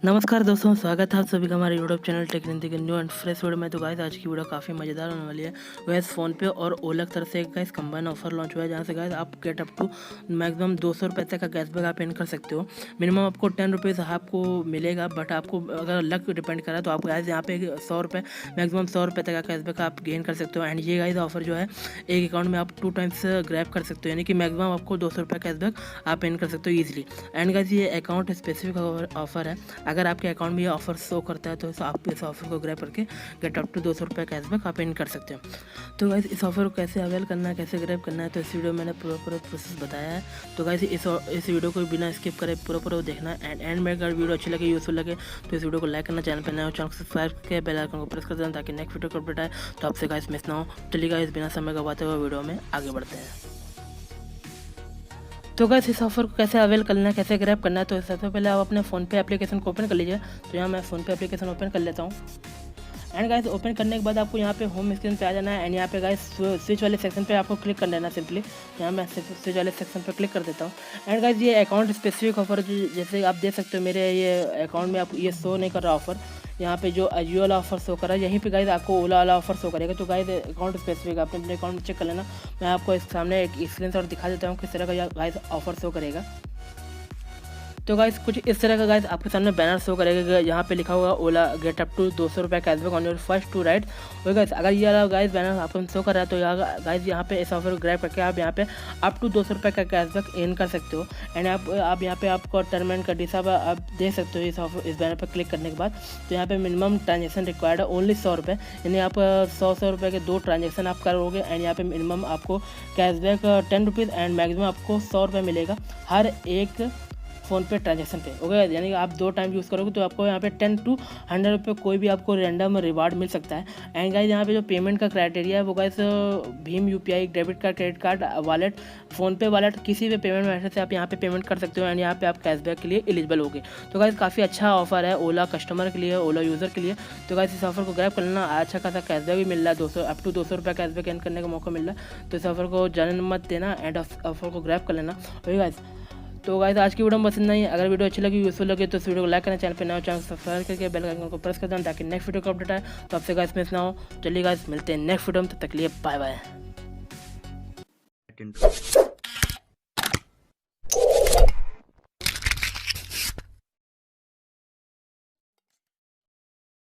नमस्कार दोस्तों, स्वागत है आप सभी का हमारे यूट्यूब चैनल टेक हिंदी के न्यू एंड फ्रेश वीडियो में। तो गाइस आज की वीडियो काफ़ी मज़ेदार होने वाली है। गाइस फ़ोनपे और ओला की तरफ से गाइस कंबाइन ऑफर लॉन्च हुआ है, जहाँ से गाइस आप गेट अप टू मैक्सिमम 200 रुपये तक का कैशबैक आप इन कर सकते हो। मिनिमम आपको 10 रुपीज़ आपको मिलेगा, बट आपको अगर लक डिपेंड करा तो आप गाइस यहाँ पे 100 रुपये मैक्सिमम 100 रुपये तक का कैशबैक आप गेन कर सकते हो। एंड ये गाइस ऑफर जो है एक अकाउंट में आप 2 टाइम्स ग्रैब कर सकते हो, यानी कि मैक्सिमम आपको 200 रुपये कैशबैक आप इन कर सकते हो ईजिली। एंड गाइस ये अकाउंट स्पेसिफिक ऑफर है, अगर आपके अकाउंट में ये ऑफर शो करता है तो आप इस ऑफर को ग्रैब करके गेट अप टू 200 रुपये कैशबैक आप इन कर सकते हो। तो गाइस इस ऑफर को कैसे अवेल करना है, कैसे ग्रैब करना है, तो इस वीडियो में मैंने पूरा प्रोसेस बताया है। तो गाइस इस वीडियो को बिना स्किप करे पूरा देखना है। एंड में अगर वीडियो अच्छी लगे, यूजफुल लगे तो इस वीडियो को लाइक करना, चैनल पर नए हो चैनल को सब्सक्राइब करके बेल आइकन को प्रेस कर देना, ताकि नेक्स्ट वीडियो को अपडेट आए तो आपसे गाइस मिस ना हो। चलिए गाइस बिना समय गवाते हुए वीडियो में आगे बढ़ते हैं। तो गाइस इस ऑफर को कैसे अवेल करना है, कैसे ग्रैब करना है, तो सबसे पहले आप अपने फ़ोनपे एप्लीकेशन को ओपन कर लीजिए। तो यहाँ मैं फ़ोनपे एप्लीकेशन ओपन कर लेता हूँ। एंड गाइस ओपन करने के बाद आपको यहाँ पे होम स्क्रीन पे आ जाना है। एंड यहाँ पे गाइस स्विच वाले सेक्शन पे आपको क्लिक कर लेना सिंपली। यहाँ मैं स्विच वाले सेक्शन पे क्लिक कर देता हूँ। एंड गाइस ये अकाउंट स्पेसिफिक ऑफर, जैसे आप देख सकते हो मेरे ये अकाउंट में आप ये शो नहीं कर रहा ऑफर। यहाँ पे जो जियो वाला ऑफर शो कर रहा है, यहीं पे गाइस आपको ओला वाला ऑफर शो करेगा। तो गाइस अकाउंट स्पेसिफिक आपने अपने अकाउंट में चेक कर लेना। मैं आपको इस सामने एक स्क्रीनशॉट दिखा देता हूँ किस तरह का गाइस ऑफर शो करेगा। तो गाइस कुछ इस तरह का गाइस आपके सामने बैनर शो करेगा, यहाँ पे लिखा होगा ओला गेट अप टू 200 रुपये cashback on your first 2 ride. और गाइस अगर ये वाला गाइस बैनर आपको शो कर रहा है तो गाइस यहाँ पे इस ऑफर को ग्रैब करके आप यहाँ पे अप टू 200 रुपये का कैशबैक इन कर सकते हो। एंड आप यहाँ पे आपको टर्म एंड कंडीशन आप देख सकते हो इस बैनर पर क्लिक करने के बाद। तो यहाँ पे मिनिमम ट्रांजेक्शन रिक्वायर्ड है ओनली 100 रुपये, यानी आप 100 रुपये के 2 ट्रांजेक्शन आप करोगे। एंड यहाँ पे मिनिमम आपको कैशबैक 10 रुपीज़ एंड मैक्सिमम आपको 100 रुपये मिलेगा हर एक फ़ोनपे ट्रांजेक्शन पे। ओके, यानी कि आप 2 टाइम यूज़ करोगे तो आपको यहाँ पे 10 to 100 रुपये कोई भी आपको रैंडम रिवार्ड मिल सकता है। एंड गाइस यहाँ पे जो पेमेंट का क्राइटेरिया है वो guys Bhim UPI, debit card, credit card, wallet, PhonePe wallet, किसी भी पेमेंट मेथड से आप यहाँ पे पेमेंट कर सकते हो। एंड यहाँ पे आप कैशबैक के लिए एलिजिबल होगे। तो गाइस काफ़ी अच्छा ऑफर है ओला कस्टमर के लिए, ओला यूज़र के लिए। तो गाइस इस ऑफर को ग्रैब कर लेना, अच्छा खासा कैशबैक भी मिल रहा है, 200 अप टू 200 रुपये कैशबैक एंड करने का मौका मिल रहा है। तो इस ऑफर को जाने मत देना एंड ऑफर को ग्रैब कर लेना। ओके गाइस, तो गाइस आज की वीडियो में बस इतना ही। अगर वीडियो अच्छी लगी, यूजफुल लगे तो इस वीडियो को लाइक करना, चैनल पे नया हो चैनल को सब्सक्राइब करके बेल आइकन को प्रेस कर देना, ताकि नेक्स्ट वीडियो का अपडेट आए तो आपसे गाइस मिस ना हो। चलिए गाइस मिलते हैं नेक्स्ट वीडियो में, तब तक के लिए बाय बाय।